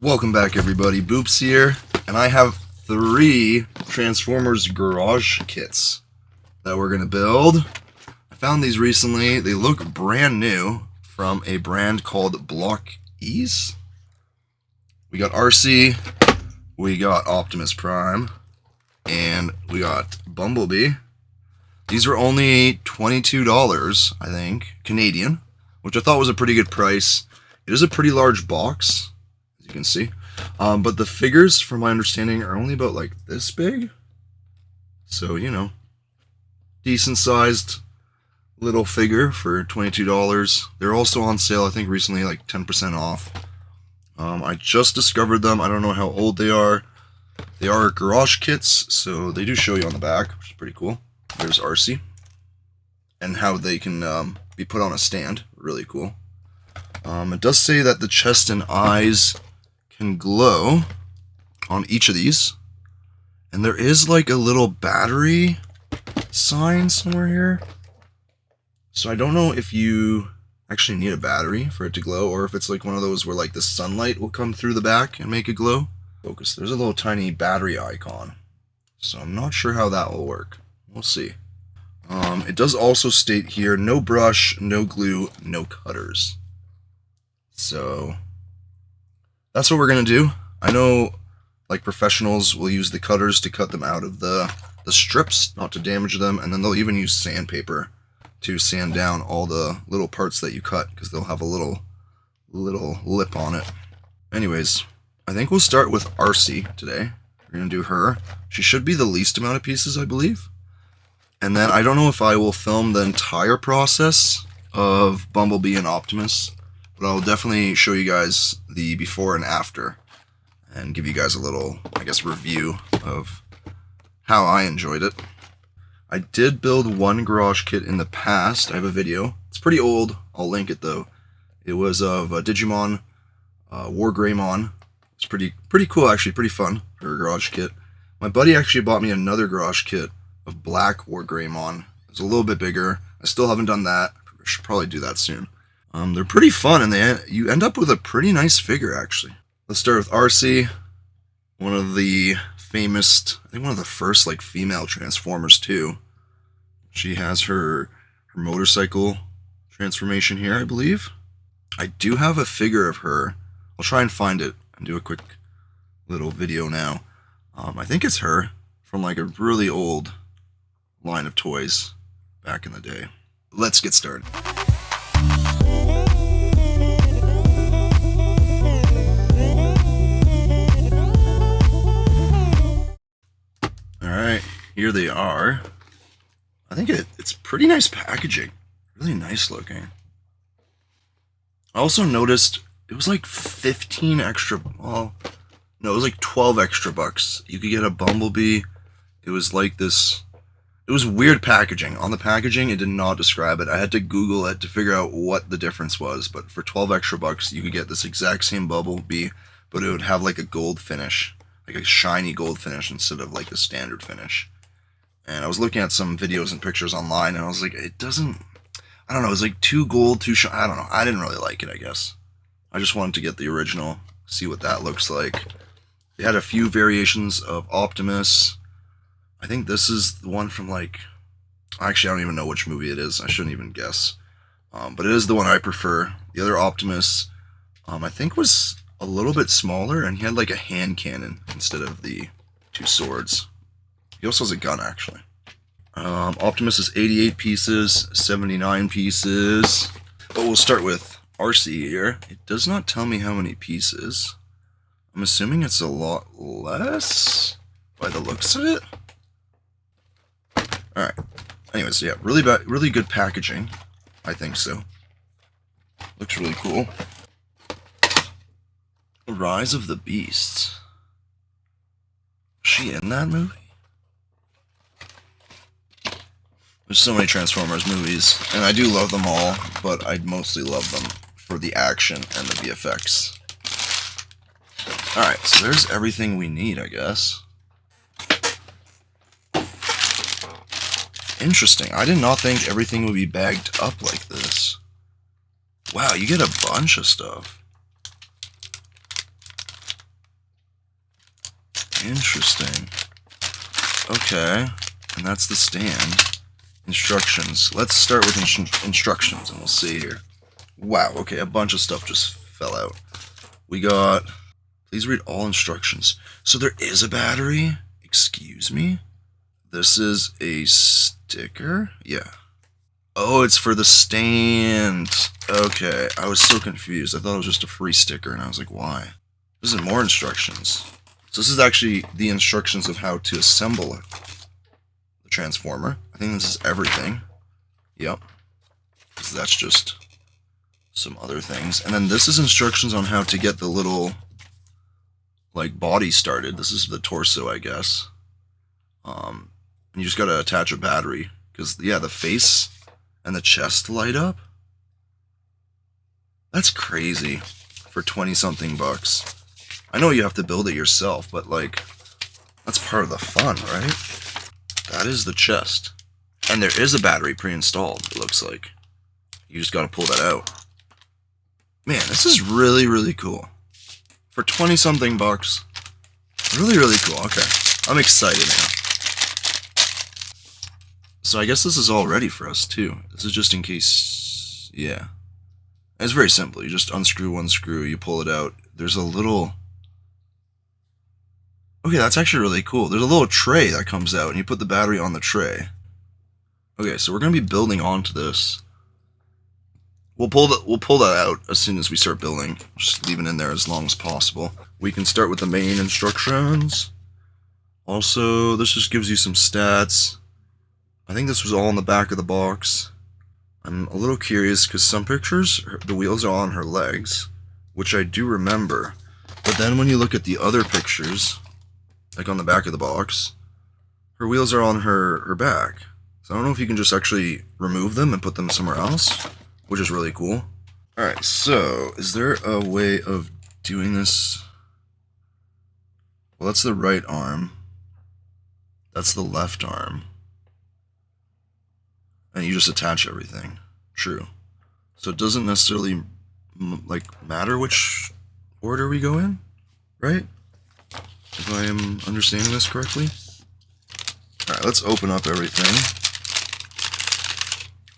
Welcome back, everybody. Boops here, and I have 3 Transformers garage kits that we're gonna build. I found these recently. They look brand new from a brand called Blokees. We got Arcee, we got Optimus Prime, and we got Bumblebee. These were only $22, I think, Canadian, which I thought was a pretty good price. It is a pretty large box, you can see, but the figures, from my understanding, are only about like this big, so you know, decent sized little figure for $22. They're also on sale, I think recently, like 10% off. I just discovered them. I don't know how old they are. They are garage kits, so they do show you on the back, which is pretty cool. There's Arcee, and how they can be put on a stand. Really cool. It does say that the chest and eyes can glow on each of these, and there is like a little battery sign somewhere here, so I don't know if you actually need a battery for it to glow, or if it's like one of those where like the sunlight will come through the back and make it glow. Focus. There's a little tiny battery icon, so I'm not sure how that will work. We'll see. It does also state here, no brush, no glue, no cutters. So that's what we're gonna do. I know like professionals will use the cutters to cut them out of the strips, not to damage them, and then they'll even use sandpaper to sand down all the little parts that you cut, because they'll have a little lip on it. Anyways, I think we'll start with Arcee today. We're gonna do her. She should be the least amount of pieces, I believe. And then I don't know if I will film the entire process of Bumblebee and Optimus, but I'll definitely show you guys the before and after, and give you guys a little, I guess, review of how I enjoyed it. I did build one garage kit in the past. I have a video. It's pretty old. I'll link it though. It was of Digimon, War Greymon. It's pretty cool, actually, pretty fun for a garage kit. My buddy actually bought me another garage kit of Black War Greymon. It's a little bit bigger. I still haven't done that. I should probably do that soon. They're pretty fun, and you end up with a pretty nice figure, actually. Let's start with Arcee, one of the famous, I think one of the first like female Transformers too. She has her motorcycle transformation here, I believe. I do have a figure of her. I'll try and find it and do a quick little video now. I think it's her from like a really old line of toys back in the day. Let's get started. Alright, here they are. I think it's pretty nice packaging. Really nice looking. I also noticed it was like 15 extra, well, no, it was like 12 extra bucks. You could get a Bumblebee. It was like this, it was weird packaging. On the packaging, it did not describe it. I had to Google it to figure out what the difference was, but for 12 extra bucks, you could get this exact same Bumblebee, but it would have like a gold finish. Like a shiny gold finish instead of like the standard finish. And I was looking at some videos and pictures online, and I was like, it doesn't, I don't know, it was like too gold, too shiny, I don't know, I didn't really like it, I guess. I just wanted to get the original, see what that looks like. They had a few variations of Optimus. I think this is the one from like, actually I don't even know which movie it is, I shouldn't even guess. But it is the one I prefer. The other Optimus, I think was a little bit smaller, and he had like a hand cannon instead of the 2 swords. He also has a gun, actually. Optimus is 88 pieces, 79 pieces. But we'll start with Arcee here. It does not tell me how many pieces. I'm assuming it's a lot less by the looks of it. Alright. Anyways, yeah, really good packaging. I think so. Looks really cool. The Rise of the Beasts. Was she in that movie? There's so many Transformers movies, and I do love them all, but I mostly love them for the action and the VFX. Alright, so there's everything we need, I guess. Interesting. I did not think everything would be bagged up like this. Wow, you get a bunch of stuff. Interesting. Okay, and that's the stand. Instructions. Let's start with instructions, and we'll see here. Wow, okay, a bunch of stuff just fell out. We got... Please read all instructions. So there is a battery? Excuse me? This is a sticker? Yeah. Oh, it's for the stand. Okay, I was so confused. I thought it was just a free sticker, and I was like, why? This is more instructions. So this is actually the instructions of how to assemble the transformer. I think this is everything. Yep. Because that's just some other things. And then this is instructions on how to get the little, like, body started. This is the torso, I guess. And you just gotta attach a battery. Because, yeah, the face and the chest light up. That's crazy for 20-something bucks. I know you have to build it yourself, but, like, that's part of the fun, right? That is the chest. And there is a battery pre-installed, it looks like. You just gotta pull that out. Man, this is really, really cool. For 20-something bucks. Really, really cool. Okay. I'm excited now. So I guess this is all ready for us, too. This is just in case... Yeah. It's very simple. You just unscrew one screw, you pull it out. There's a little... Okay, that's actually really cool. There's a little tray that comes out, and you put the battery on the tray. Okay, so we're going to be building onto this. We'll pull that out as soon as we start building. Just leave it in there as long as possible. We can start with the main instructions. Also, this just gives you some stats. I think this was all in the back of the box. I'm a little curious because some pictures, the wheels are on her legs, which I do remember. But then when you look at the other pictures, like on the back of the box, her wheels are on her back. So I don't know if you can just actually remove them and put them somewhere else, which is really cool. Alright, so is there a way of doing this? Well, that's the right arm. That's the left arm. And you just attach everything. True. So it doesn't necessarily matter which order we go in, right? If I am understanding this correctly. Alright, let's open up everything.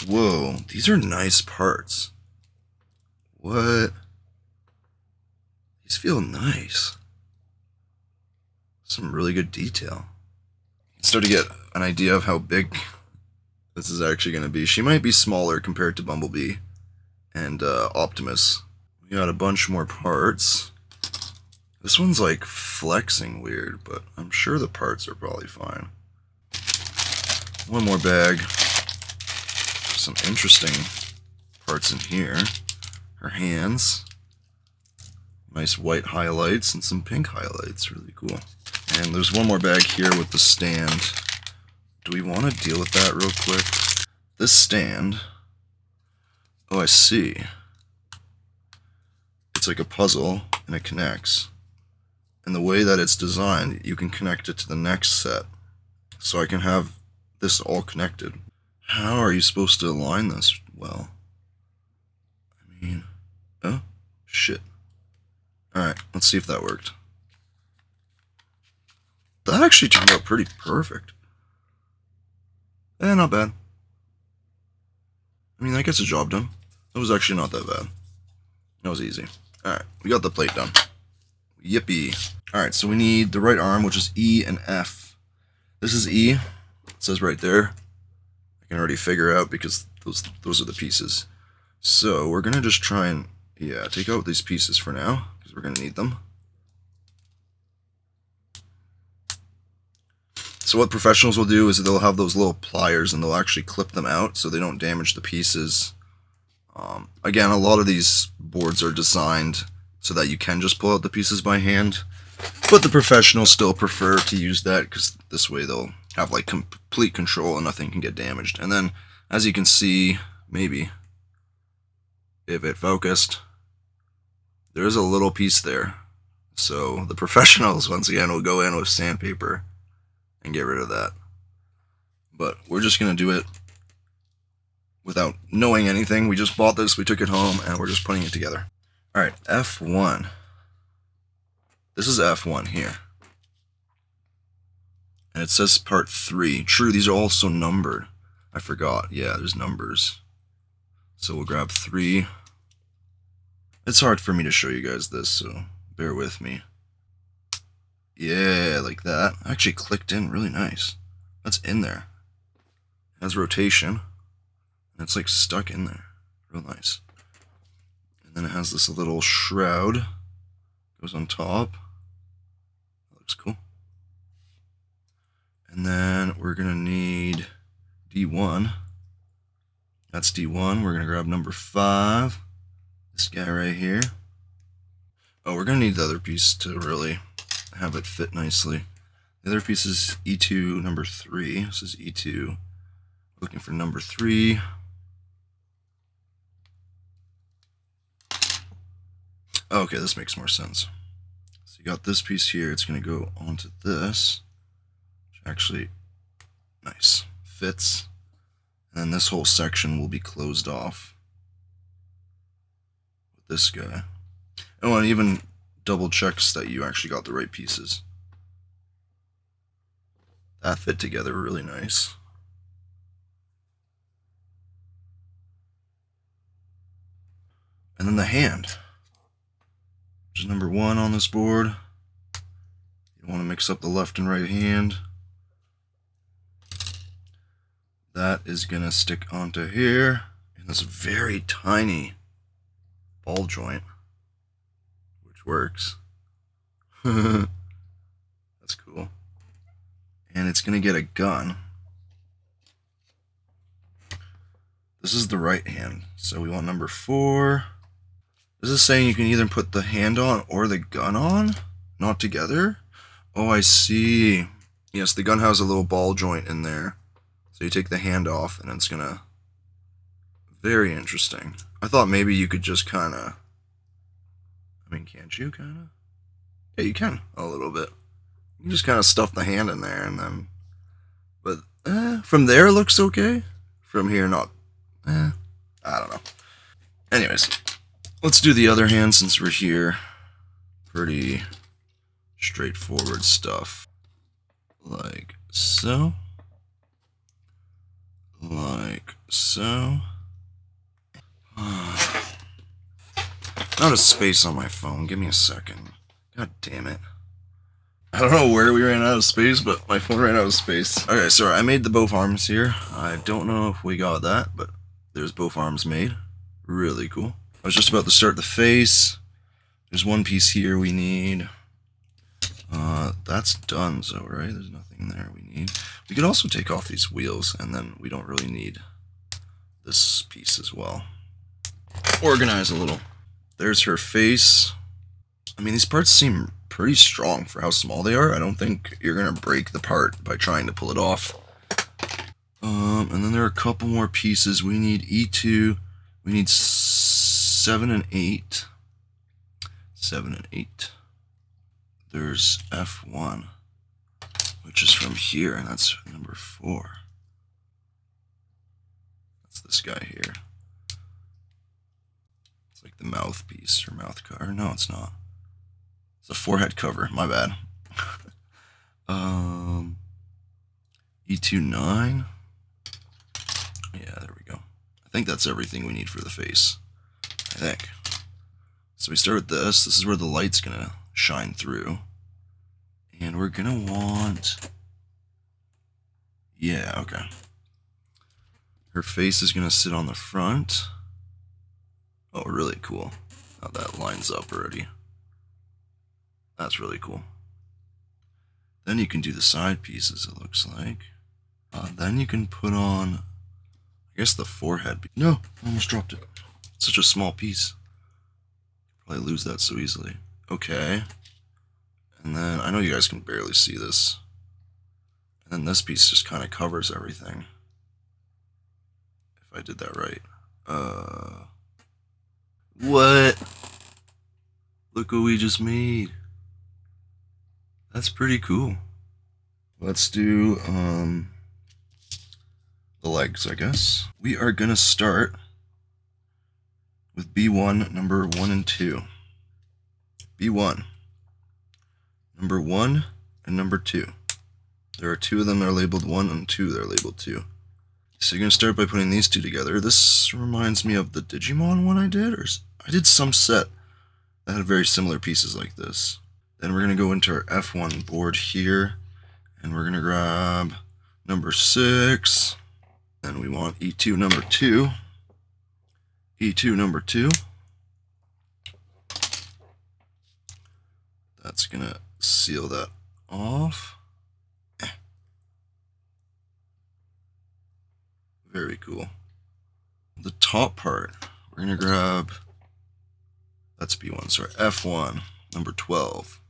Whoa, these are nice parts. What? These feel nice. Some really good detail. Start to get an idea of how big this is actually going to be. She might be smaller compared to Bumblebee and Optimus. We got a bunch more parts. This one's like flexing weird, but I'm sure the parts are probably fine. One more bag. Some interesting parts in here. Her hands. Nice white highlights and some pink highlights. Really cool. And there's one more bag here with the stand. Do we want to deal with that real quick? This stand. Oh, I see. It's like a puzzle and it connects. And the way that it's designed, you can connect it to the next set. So I can have this all connected. How are you supposed to align this well? I mean, oh, shit. Alright, let's see if that worked. That actually turned out pretty perfect. Not bad. I mean, that gets the job done. That was actually not that bad. That was easy. Alright, we got the plate done. Yippee. Alright, so we need the right arm, which is E and F. This is E. It says right there. I can already figure out because those are the pieces. So we're going to just try and, yeah, take out these pieces for now, because we're going to need them. So what professionals will do is they'll have those little pliers and they'll actually clip them out so they don't damage the pieces. Again, a lot of these boards are designed so that you can just pull out the pieces by hand, but the professionals still prefer to use that because this way they'll have like complete control and nothing can get damaged. And then, as you can see, maybe, if it focused, there's a little piece there. So the professionals, once again, will go in with sandpaper and get rid of that. But we're just going to do it without knowing anything. We just bought this, we took it home, and we're just putting it together. Alright, F1. This is F1 here. And it says part 3. True, these are also numbered. I forgot. Yeah, there's numbers. So we'll grab 3. It's hard for me to show you guys this, so bear with me. Yeah, like that. Actually clicked in really nice. That's in there. It has rotation. And it's like stuck in there. Real nice. And then it has this little shroud. Goes on top. That looks cool. And then we're going to need D1. That's D1. We're going to grab number 5. This guy right here. Oh, we're going to need the other piece to really have it fit nicely. The other piece is E2 number 3. This is E2. Looking for number 3. Okay, this makes more sense. So you got this piece here. It's going to go onto this. Which actually, nice. Fits. And then this whole section will be closed off with this guy. Oh, and even double checks that you actually got the right pieces. That fit together really nice. And then the hand, which is number 1 on this board. You want to mix up the left and right hand. That is going to stick onto here in this very tiny ball joint, which works. That's cool. And it's going to get a gun. This is the right hand, so we want number 4. This is saying you can either put the hand on or the gun on, not together. Oh, I see. Yes, the gun has a little ball joint in there. So you take the hand off and it's gonna... Very interesting. I thought maybe you could just kinda... I mean, can't you kinda? Yeah, you can, a little bit. You can just kinda stuff the hand in there and then... But, from there it looks okay. From here, not... I don't know. Anyways, let's do the other hand since we're here. Pretty straightforward stuff. Like so. Like so. Out of space on my phone. Give me a second. God damn it. I don't know where we ran out of space, but my phone ran out of space. Okay, so I made the both arms here. I don't know if we got that, but there's both arms made. Really cool. I was just about to start the face. There's one piece here we need. That's done, so right? There's nothing there we need. We could also take off these wheels, and then we don't really need this piece as well. Organize a little. There's her face. I mean, these parts seem pretty strong for how small they are. I don't think you're gonna break the part by trying to pull it off. And then there are a couple more pieces. We need E2. We need 7 and 8. 7 and 8. There's F1, which is from here, and that's number 4. That's this guy here. It's like the mouthpiece or mouth cover. No, it's not. It's a forehead cover. My bad. E2 9. Yeah, there we go. I think that's everything we need for the face. I think. So we start with this. This is where the light's gonna shine through. And we're gonna want... Yeah, okay. Her face is gonna sit on the front. Oh, really cool. How that lines up already. That's really cool. Then you can do the side pieces, it looks like. Then you can put on, I guess, the forehead. No, I almost dropped it. It's such a small piece. Probably lose that so easily. Okay. And then, I know you guys can barely see this. And then this piece just kind of covers everything. If I did that right. What? Look what we just made. That's pretty cool. Let's do, the legs, I guess. We are gonna start with B1, number 1 and 2. B1, number 1 and number 2. There are 2 of them that are labeled 1 and 2 that are labeled 2. So you're going to start by putting these 2 together. This reminds me of the Digimon one I did, or I did some set that had very similar pieces like this. Then we're going to go into our F1 board here, and we're going to grab number 6, and we want E2 number 2, E2 number 2. That's going to seal that off. Very cool. The top part, we're going to grab, that's B1, sorry, F1, number 12.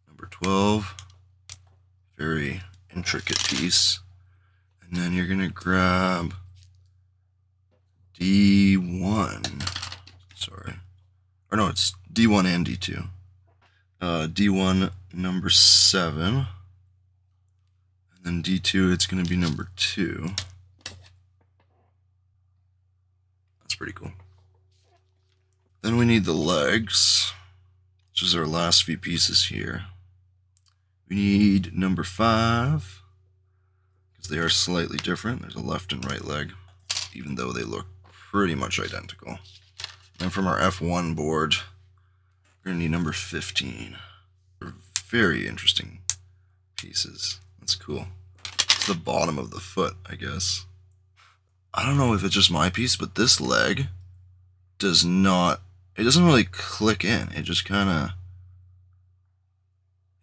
Number 12, very intricate piece. And then you're going to grab D1, sorry. Or no, it's D1 and D2. D1 number 7. And then D2, it's going to be number 2. That's pretty cool. Then we need the legs, which is our last few pieces here. We need number 5, because they are slightly different. There's a left and right leg, even though they look pretty much identical. And from our F1 board, we're going to need number 15. They're very interesting pieces. That's cool. It's the bottom of the foot, I guess. I don't know if it's just my piece, but this leg does not, it doesn't really click in. It just kind of,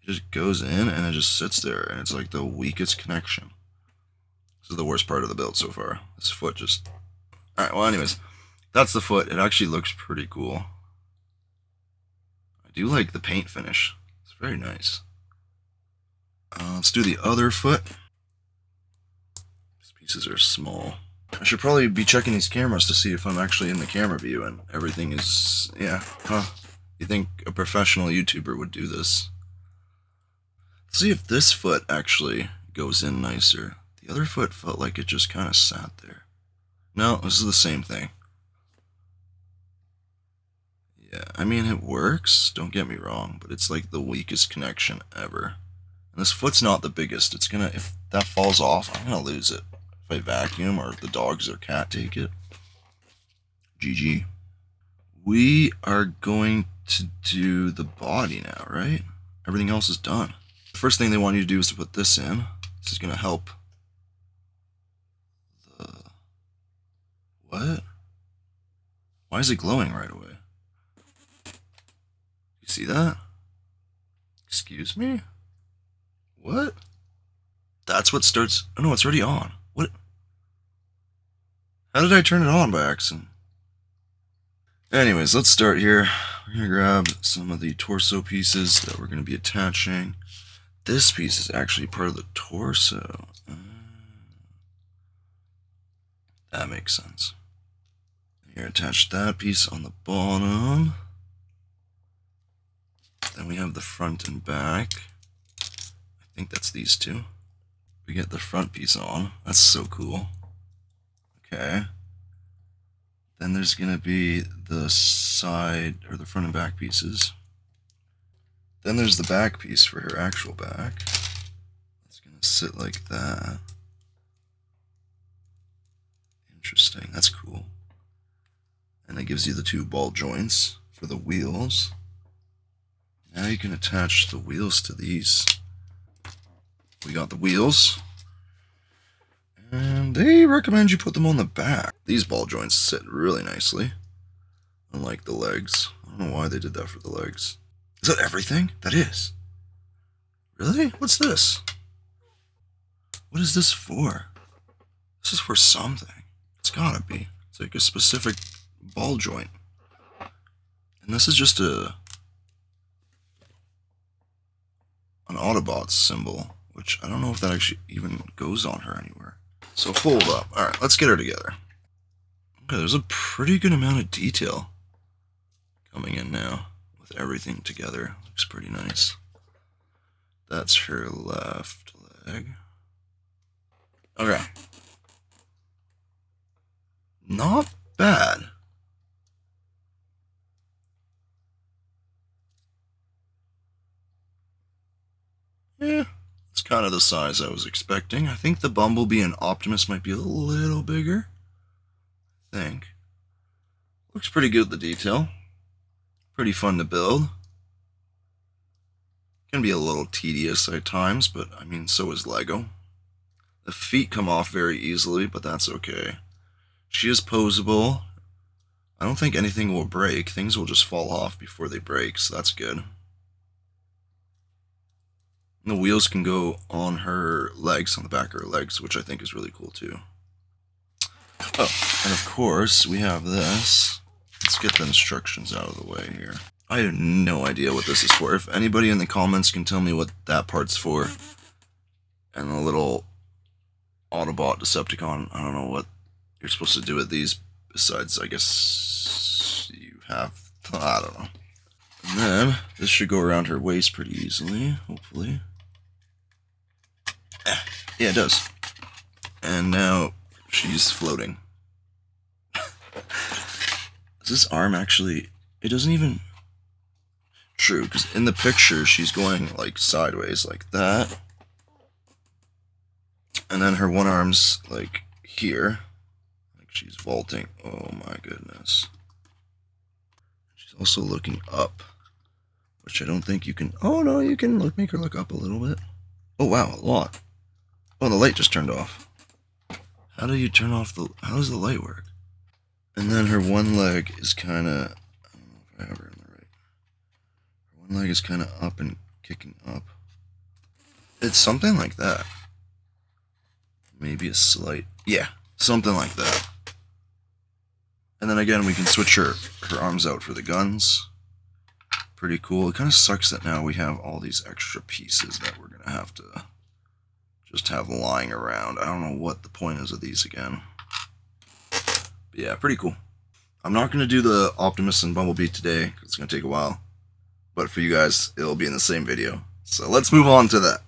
it just goes in and it just sits there, and it's like the weakest connection. This is the worst part of the build so far. This foot just, alright, well anyways, that's the foot. It actually looks pretty cool. I do like the paint finish. It's very nice. Let's do the other foot. These pieces are small. I should probably be checking these cameras to see if I'm actually in the camera view and everything is, yeah, huh. You think a professional YouTuber would do this. Let's see if this foot actually goes in nicer. The other foot felt like it just kind of sat there. No, this is the same thing. Yeah, I mean, it works, don't get me wrong, but it's like the weakest connection ever. And this foot's not the biggest. It's gonna, if that falls off, I'm gonna lose it. If I vacuum or the dogs or cat take it. GG. We are going to do the body now, right? Everything else is done. The first thing they want you to do is to put this in. This is gonna help. What? Why is it glowing right away? You see that? Excuse me? What? That's what starts... Oh no, it's already on. What? How did I turn it on by accident? Anyways, let's start here. We're going to grab some of the torso pieces that we're going to be attaching. This piece is actually part of the torso. That makes sense. Here, attach that piece on the bottom. Then we have the front and back. I think that's these two. We get the front piece on. That's so cool. Okay. Then there's going to be the side, or the front and back pieces. Then there's the back piece for her actual back. It's going to sit like that. Interesting. That's cool. And it gives you the 2 ball joints for the wheels. Now you can attach the wheels to these. We got the wheels. And they recommend you put them on the back. These ball joints sit really nicely. Unlike the legs. I don't know why they did that for the legs. Is that everything? That is. Really? What's this? What is this for? This is for something. It's gotta be. It's like a specific ball joint. And this is just an Autobots symbol, which I don't know if that actually even goes on her anywhere. So hold up. Alright, let's get her together. Okay, there's a pretty good amount of detail coming in now with everything together. Looks pretty nice. That's her left leg. Okay. Not bad. Yeah, kind of the size I was expecting. I think the Bumblebee and Optimus might be a little bigger. I think. Looks pretty good, the detail. Pretty fun to build. Can be a little tedious at times, but I mean, so is Lego. The feet come off very easily, but that's okay. She is posable. I don't think anything will break. Things will just fall off before they break, so that's good. And the wheels can go on her legs, on the back of her legs, which I think is really cool too. Oh, and of course, we have this. Let's get the instructions out of the way here. I have no idea what this is for. If anybody in the comments can tell me what that part's for, and the little Autobot Decepticon, I don't know what you're supposed to do with these, besides, I guess, you have, I don't know. And then, this should go around her waist pretty easily, hopefully. Yeah, it does. And now, she's floating. Is this arm actually, it doesn't even, true, because in the picture, she's going, like, sideways, like that. And then her one arm's, like, here. Like she's vaulting. Oh my goodness. She's also looking up. Which I don't think you can... Oh no, you can make her look up a little bit. Oh wow, a lot. Oh, the light just turned off. How do you turn off the... How does the light work? And then her one leg is kind of... I don't know if I have her in the right. Her one leg is kind of up and kicking up. It's something like that. Maybe a slight... Yeah, something like that. And then again, we can switch her arms out for the guns. Pretty cool. It kind of sucks that now we have all these extra pieces that we're going to have to just have lying around. I don't know what the point is of these again. But yeah, pretty cool. I'm not going to do the Optimus and Bumblebee today, because it's going to take a while. But for you guys, it'll be in the same video. So let's move on to that.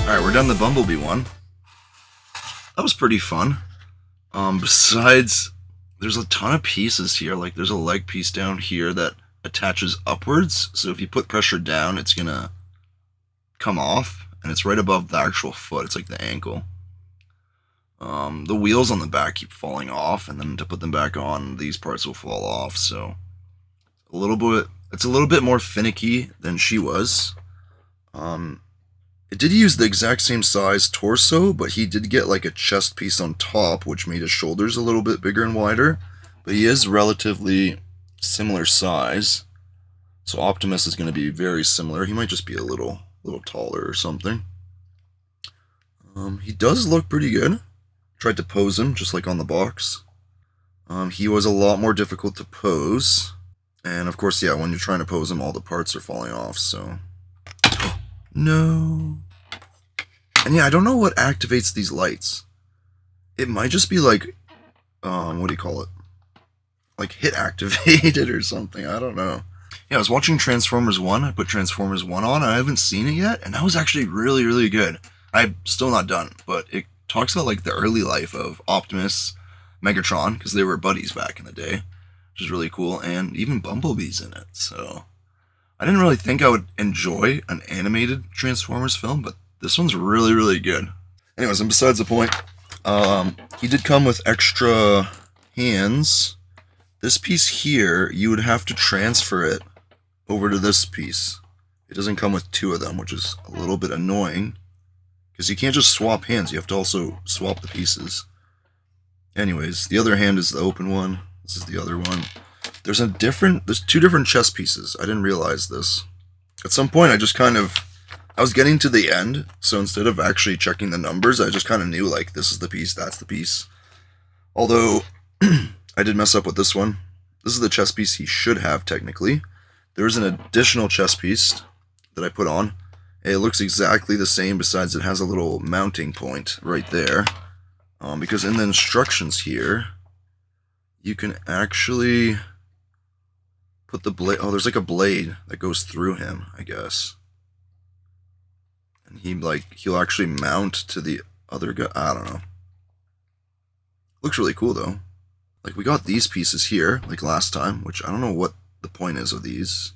Alright, we're done the Bumblebee one. That was pretty fun. Besides, there's a ton of pieces here. Like, there's a leg piece down here that attaches upwards. So if you put pressure down, it's gonna come off. And it's right above the actual foot. It's like the ankle. The wheels on the back keep falling off. And then to put them back on, these parts will fall off. So, it's a little bit more finicky than she was. It did use the exact same size torso, but he did get like a chest piece on top, which made his shoulders a little bit bigger and wider. But he is relatively similar size. So Optimus is going to be very similar. He might just be a little taller or something. He does look pretty good. Tried to pose him, just like on the box. He was a lot more difficult to pose. And of course, yeah, when you're trying to pose him, all the parts are falling off, so... No. And yeah, I don't know what activates these lights. It might just be like, what do you call it? like hit activated or something. I don't know. Yeah, I was watching Transformers 1. I put Transformers 1 on. I haven't seen it yet, and that was actually really, really good. I'm still not done, but it talks about like the early life of Optimus, Megatron, because they were buddies back in the day, which is really cool, and even Bumblebee's in it. So I didn't really think I would enjoy an animated Transformers film, but this one's really, really good. Anyways, and besides the point, he did come with extra hands. This piece here, you would have to transfer it over to this piece. It doesn't come with two of them, which is a little bit annoying, because you can't just swap hands, you have to also swap the pieces. Anyways, the other hand is the open one. This is the other one. There's two different chess pieces. I didn't realize this. At some point, I was getting to the end, so instead of actually checking the numbers, I just kind of knew, like, this is the piece, that's the piece. Although, I did mess up with this one. This is the chess piece he should have, technically. There's an additional chess piece that I put on. It looks exactly the same, besides it has a little mounting point right there. Because in the instructions here, you can actually put the blade... Oh, there's like a blade that goes through him, I guess. And he'll actually mount to the other guy. I don't know. Looks really cool, though. Like, we got these pieces here, like last time, which I don't know what the point is of these.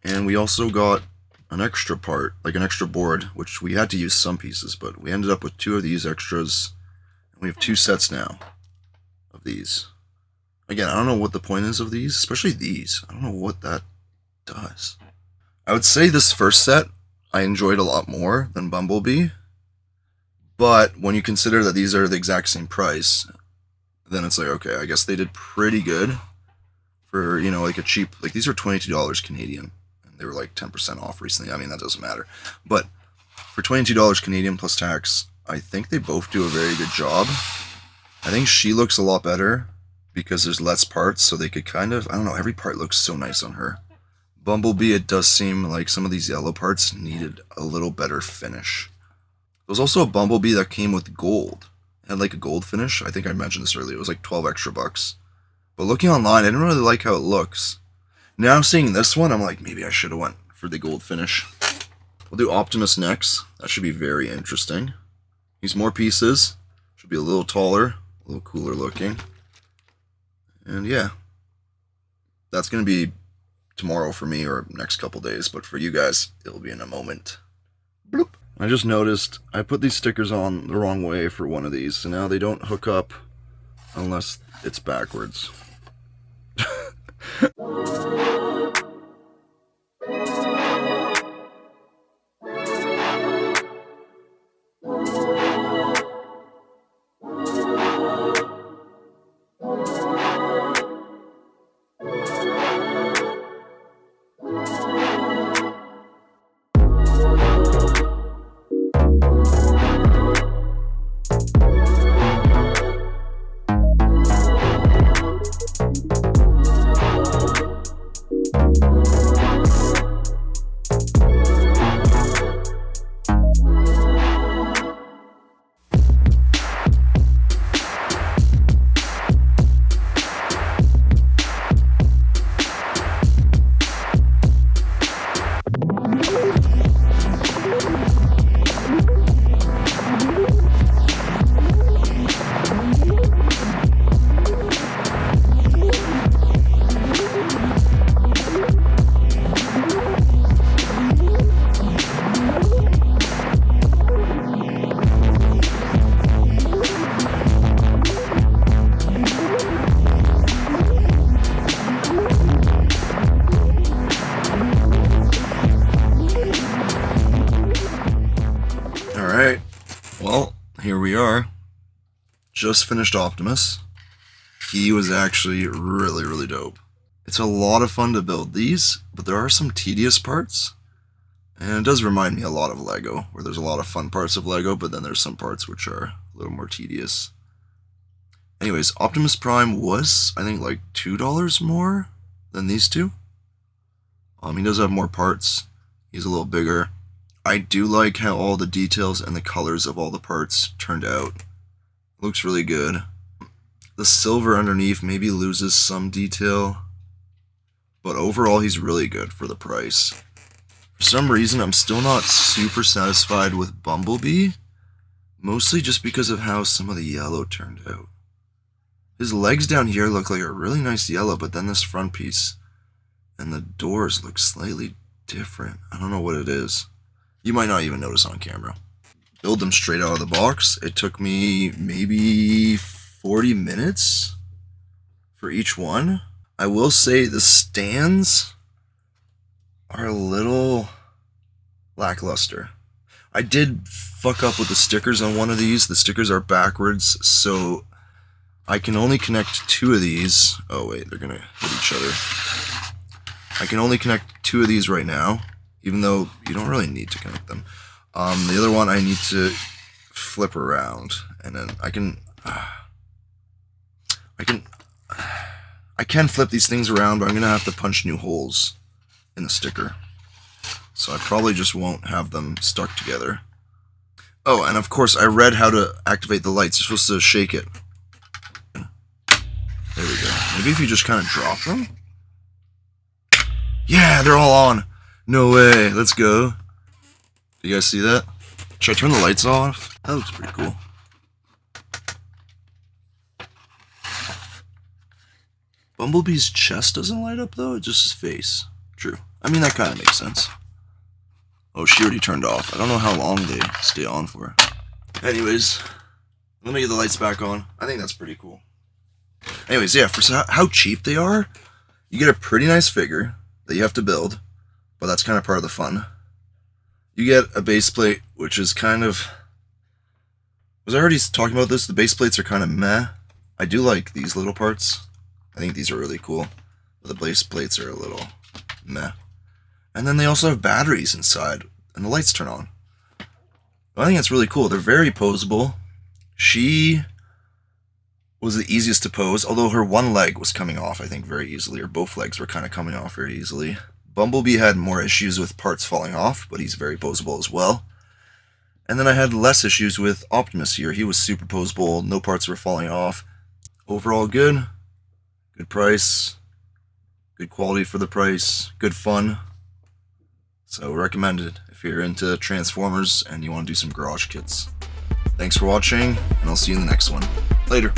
And we also got an extra part, like an extra board, which we had to use some pieces, but we ended up with two of these extras. And we have two sets now of these. Again, I don't know what the point is of these, especially these. I don't know what that does. I would say this first set I enjoyed a lot more than Bumblebee, but when you consider that these are the exact same price, then it's like, okay, I guess they did pretty good for, you know, like a cheap, like these are $22 Canadian, and they were like 10% off recently. I mean, that doesn't matter, but for $22 Canadian plus tax, I think they both do a very good job. I think she looks a lot better because there's less parts, so they could kind of, I don't know, every part looks so nice on her. Bumblebee, it does seem like some of these yellow parts needed a little better finish. There was also a Bumblebee that came with gold. It had like a gold finish. I think I mentioned this earlier. It was like 12 extra bucks. But looking online, I didn't really like how it looks. Now seeing this one, I'm like, maybe I should have went for the gold finish. We'll do Optimus next. That should be very interesting. He's more pieces. Should be a little taller, a little cooler looking. And yeah, that's going to be tomorrow for me, or next couple days, but for you guys, it'll be in a moment. Bloop. I just noticed I put these stickers on the wrong way for one of these, so now they don't hook up unless it's backwards. Well, here we are. Just finished Optimus. He was actually really, really dope. It's a lot of fun to build these, but there are some tedious parts. And it does remind me a lot of Lego, where there's a lot of fun parts of Lego, but then there's some parts which are a little more tedious. Anyways, Optimus Prime was, I think, like $2 more than these two. He does have more parts. He's a little bigger. I do like how all the details and the colors of all the parts turned out. Looks really good. the silver underneath maybe loses some detail, but overall he's really good for the price. For some reason, I'm still not super satisfied with Bumblebee, mostly just because of how some of the yellow turned out. His legs down here look like a really nice yellow, but then this front piece and the doors look slightly different. I don't know what it is. You might not even notice on camera. Build them straight out of the box. It took me maybe 40 minutes for each one. I will say the stands are a little lackluster. I did fuck up with the stickers on one of these. The stickers are backwards, so I can only connect 2 of these. Oh wait, they're gonna hit each other. I can only connect 2 of these right now, even though you don't really need to connect them. The other one I need to flip around, and then I can flip these things around, but I'm gonna have to punch new holes in the sticker. So I probably just won't have them stuck together. Oh, and of course I read how to activate the lights. You're supposed to shake it. There we go. Maybe if you just kind of drop them? Yeah, they're all on. No way. Let's go. Do you guys see that? Should I turn the lights off? That looks pretty cool. Bumblebee's chest doesn't light up though, just his face. True. I mean, that kind of makes sense. Oh, she already turned off. I don't know how long they stay on for. Anyways, let me get the lights back on. I think that's pretty cool. Anyways, yeah, for how cheap they are, you get a pretty nice figure that you have to build, but that's kind of part of the fun. You get a base plate, which is kind of... Was I already talking about this? The base plates are kind of meh. I do like these little parts. I think these are really cool. But the base plates are a little meh. And then they also have batteries inside, and the lights turn on. I think that's really cool. They're very poseable. She was the easiest to pose, although her one leg was coming off, I think, very easily, or both legs were kind of coming off very easily. Bumblebee had more issues with parts falling off, but he's very poseable as well. And then I had less issues with Optimus here. He was super poseable, no parts were falling off. Overall good. Good price. Good quality for the price. Good fun. So recommended if you're into Transformers and you want to do some garage kits. Thanks for watching, and I'll see you in the next one. Later.